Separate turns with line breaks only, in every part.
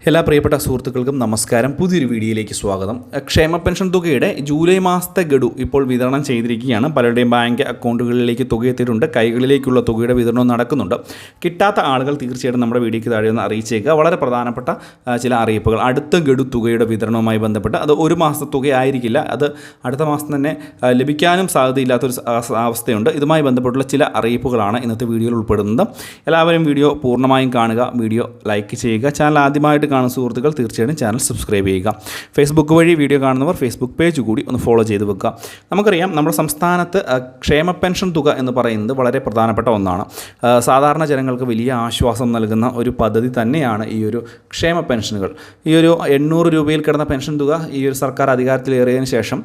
എല്ലാ പ്രിയപ്പെട്ട സുഹൃത്തുക്കൾക്കും നമസ്കാരം. പുതിയൊരു വീഡിയോയിലേക്ക് സ്വാഗതം. ക്ഷേമ പെൻഷൻ തുകയുടെ ജൂലൈ മാസത്തെ ഗഡു ഇപ്പോൾ വിതരണം ചെയ്തിരിക്കുകയാണ്. പലരുടെയും ബാങ്ക് അക്കൗണ്ടുകളിലേക്ക് തുക എത്തിയിട്ടുണ്ട്. കൈകളിലേക്കുള്ള തുകയുടെ വിതരണവും നടക്കുന്നുണ്ട്. കിട്ടാത്ത ആളുകൾ തീർച്ചയായിട്ടും നമ്മുടെ വീഡിയോയ്ക്ക് താഴെ ഒന്ന് അറിയിച്ചേക്കുക. വളരെ പ്രധാനപ്പെട്ട ചില അറിയിപ്പുകൾ. അടുത്ത ഗഡു തുകയുടെ വിതരണവുമായി ബന്ധപ്പെട്ട് അത് ഒരു മാസത്തെ തുകയായിരിക്കില്ല, അത് അടുത്ത മാസം തന്നെ ലഭിക്കാനും സാധ്യതയില്ലാത്തൊരു അവസ്ഥയുണ്ട്. ഇതുമായി ബന്ധപ്പെട്ടുള്ള ചില അറിയിപ്പുകളാണ് ഇന്നത്തെ വീഡിയോയിൽ ഉൾപ്പെടുന്നത്. എല്ലാവരും വീഡിയോ പൂർണ്ണമായും കാണുക, വീഡിയോ ലൈക്ക് ചെയ്യുക. ചാനൽ ആദ്യമായിട്ട് കാണുന്ന സുഹൃത്തുക്കൾ തീർച്ചയായും ചാനൽ സബ്സ്ക്രൈബ് ചെയ്യുക. ഫേസ്ബുക്ക് വഴി വീഡിയോ കാണുന്നവർ ഫേസ്ബുക്ക് പേജ് കൂടി ഒന്ന് ഫോളോ ചെയ്ത് വെക്കുക. നമുക്കറിയാം, നമ്മുടെ സംസ്ഥാനത്ത് ക്ഷേമ പെൻഷൻ തുക എന്ന് പറയുന്നത് വളരെ പ്രധാനപ്പെട്ട ഒന്നാണ്. സാധാരണ ജനങ്ങൾക്ക് വലിയ ആശ്വാസം നൽകുന്ന ഒരു പദ്ധതി തന്നെയാണ് ഈ ഒരു ക്ഷേമ പെൻഷനുകൾ. ഈ ഒരു 800 രൂപയിൽ കിടന്ന പെൻഷൻ തുക ഈ ഒരു സർക്കാർ അധികാരത്തിലേറിയതിന് ശേഷം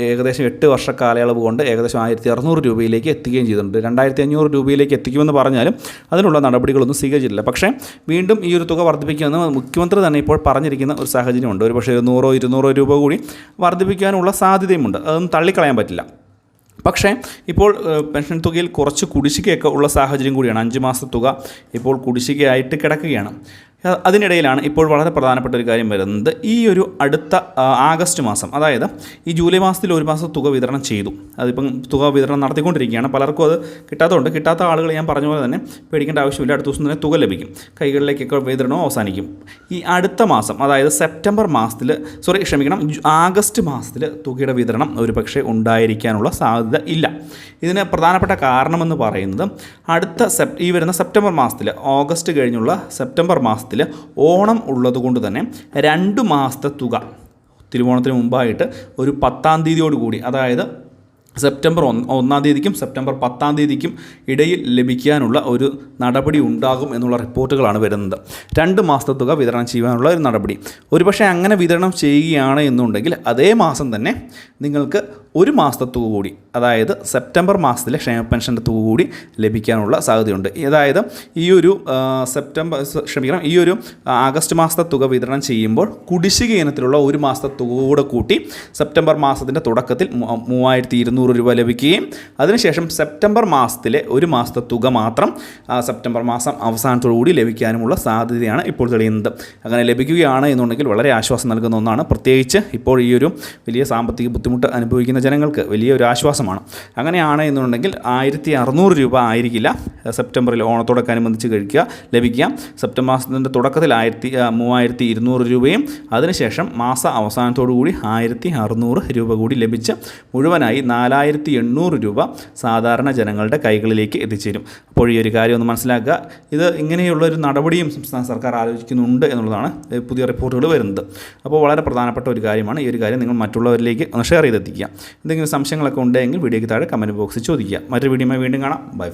ഏകദേശം 8 വർഷ കാലയളവ് കൊണ്ട് ഏകദേശം 1600 രൂപയിലേക്ക് എത്തുകയും ചെയ്തിട്ടുണ്ട്. 2500 രൂപയിലേക്ക് എത്തിക്കുമെന്ന് പറഞ്ഞാലും അതിനുള്ള നടപടികളൊന്നും സ്വീകരിച്ചിട്ടില്ല. പക്ഷേ വീണ്ടും ഈ ഒരു തുക വർദ്ധിപ്പിക്കുമെന്ന് മുഖ്യമന്ത്രി തന്നെ ഇപ്പോൾ പറഞ്ഞിരിക്കുന്ന ഒരു സാഹചര്യമുണ്ട്. ഒരു പക്ഷേ 100-200 രൂപ കൂടി വർദ്ധിപ്പിക്കാനുള്ള സാധ്യതയുമുണ്ട്. അതൊന്നും തള്ളിക്കളയാൻ പറ്റില്ല. പക്ഷേ ഇപ്പോൾ പെൻഷൻ തുകയിൽ കുറച്ച് കുടിശ്ശികയൊക്കെ ഉള്ള സാഹചര്യം കൂടിയാണ്. 5 മാസത്തെ തുക ഇപ്പോൾ കുടിശ്ശികയായിട്ട് കിടക്കുകയാണ്. അതിനിടയിലാണ് ഇപ്പോൾ വളരെ പ്രധാനപ്പെട്ട ഒരു കാര്യം വരുന്നത്. ഈ ഒരു അടുത്ത ആഗസ്റ്റ് മാസം, അതായത് ഈ ജൂലൈ മാസത്തിൽ ഒരു മാസം തുക വിതരണം ചെയ്തു. അതിപ്പം തുക വിതരണം നടത്തിക്കൊണ്ടിരിക്കുകയാണ്. പലർക്കും അത് കിട്ടാത്തതുണ്ട്. കിട്ടാത്ത ആളുകൾ ഞാൻ പറഞ്ഞ പോലെ തന്നെ പേടിക്കേണ്ട ആവശ്യമില്ല. അടുത്ത ദിവസം തന്നെ തുക ലഭിക്കും. കൈകളിലേക്കൊക്കെ വിതരണവും അവസാനിക്കും. ഈ അടുത്ത മാസം, അതായത് ആഗസ്റ്റ് മാസത്തിൽ തുകയുടെ വിതരണം ഒരു പക്ഷേ ഉണ്ടായിരിക്കാനുള്ള സാധ്യത ഇല്ല. ഇതിന് പ്രധാനപ്പെട്ട കാരണമെന്ന് പറയുന്നത് ഈ വരുന്ന സെപ്റ്റംബർ മാസത്തിൽ, ഓഗസ്റ്റ് കഴിഞ്ഞുള്ള സെപ്റ്റംബർ മാസത്തിൽ ഓണം ഉള്ളതുകൊണ്ട് തന്നെ 2 മാസത്തെ തുക തിരുവോണത്തിന് മുമ്പായിട്ട് ഒരു 10-ാം തീയതിയോടുകൂടി, അതായത് സെപ്റ്റംബർ 1-ാം തീയതിക്കും സെപ്റ്റംബർ 10-ാം തീയതിക്കും ഇടയിൽ ലഭിക്കാനുള്ള ഒരു നടപടി ഉണ്ടാകും എന്നുള്ള റിപ്പോർട്ടുകളാണ് വരുന്നത്. 2 മാസത്തെ തുക വിതരണം ചെയ്യാനുള്ള ഒരു നടപടി. ഒരുപക്ഷെ അങ്ങനെ വിതരണം ചെയ്യുകയാണ് എന്നുണ്ടെങ്കിൽ അതേ മാസം തന്നെ നിങ്ങൾക്ക് ഒരു മാസത്തെ തുക കൂടി, അതായത് സെപ്റ്റംബർ മാസത്തിലെ ക്ഷേമ പെൻഷൻ്റെ തുക കൂടി ലഭിക്കാനുള്ള സാധ്യതയുണ്ട്. അതായത് ഈ ഒരു ആഗസ്റ്റ് മാസത്തെ തുക വിതരണം ചെയ്യുമ്പോൾ കുടിശ്ശിക ഇനത്തിലുള്ള ഒരു മാസത്തെ തുക കൂടെ കൂട്ടി സെപ്റ്റംബർ മാസത്തിൻ്റെ തുടക്കത്തിൽ 3200 രൂപ ലഭിക്കുകയും അതിനുശേഷം സെപ്റ്റംബർ മാസത്തിലെ ഒരു മാസത്തെ തുക മാത്രം സെപ്റ്റംബർ മാസം അവസാനത്തോടു കൂടി ലഭിക്കാനുമുള്ള സാധ്യതയാണ് ഇപ്പോൾ തെളിയുന്നത്. അങ്ങനെ ലഭിക്കുകയാണ് എന്നുണ്ടെങ്കിൽ വളരെ ആശ്വാസം നൽകുന്ന ഒന്നാണ്. പ്രത്യേകിച്ച് ഇപ്പോൾ ഈ ഒരു വലിയ സാമ്പത്തിക ബുദ്ധിമുട്ട് അനുഭവിക്കുന്ന ജനങ്ങൾക്ക് വലിയൊരു ആശ്വാസമാണ്. അങ്ങനെയാണ് എന്നുണ്ടെങ്കിൽ 1600 രൂപ ആയിരിക്കില്ല സെപ്റ്റംബറിൽ ഓണത്തോടൊക്കനുബന്ധിച്ച് ലഭിക്കുക. സെപ്റ്റംബർ മാസത്തിൻ്റെ തുടക്കത്തിൽ 3200 രൂപയും അതിനുശേഷം മാസ അവസാനത്തോടു കൂടി 1600 രൂപ കൂടി ലഭിച്ച് മുഴുവനായി 4800 രൂപ സാധാരണ ജനങ്ങളുടെ കൈകളിലേക്ക് എത്തിച്ചേരും. അപ്പോൾ ഈ ഒരു കാര്യം ഒന്ന് മനസ്സിലാക്കുക. ഇത് ഇങ്ങനെയുള്ളൊരു നടപടിയും സംസ്ഥാന സർക്കാർ ആലോചിക്കുന്നുണ്ട് എന്നുള്ളതാണ് പുതിയ റിപ്പോർട്ടുകൾ വരുന്നത്. അപ്പോൾ വളരെ പ്രധാനപ്പെട്ട ഒരു കാര്യമാണ്. ഈ ഒരു കാര്യം നിങ്ങൾ മറ്റുള്ളവരിലേക്ക് ഒന്ന് ഷെയർ ചെയ്തെത്തിക്കുക. എന്തെങ്കിലും സംശയങ്ങളൊക്കെ ഉണ്ടെങ്കിൽ വീഡിയോയ്ക്ക് താഴെ കമൻറ്റ് ബോക്സിൽ ചോദിക്കുക. മറ്റൊരു വീഡിയോയുമായി വീണ്ടും കാണാം. ബൈ.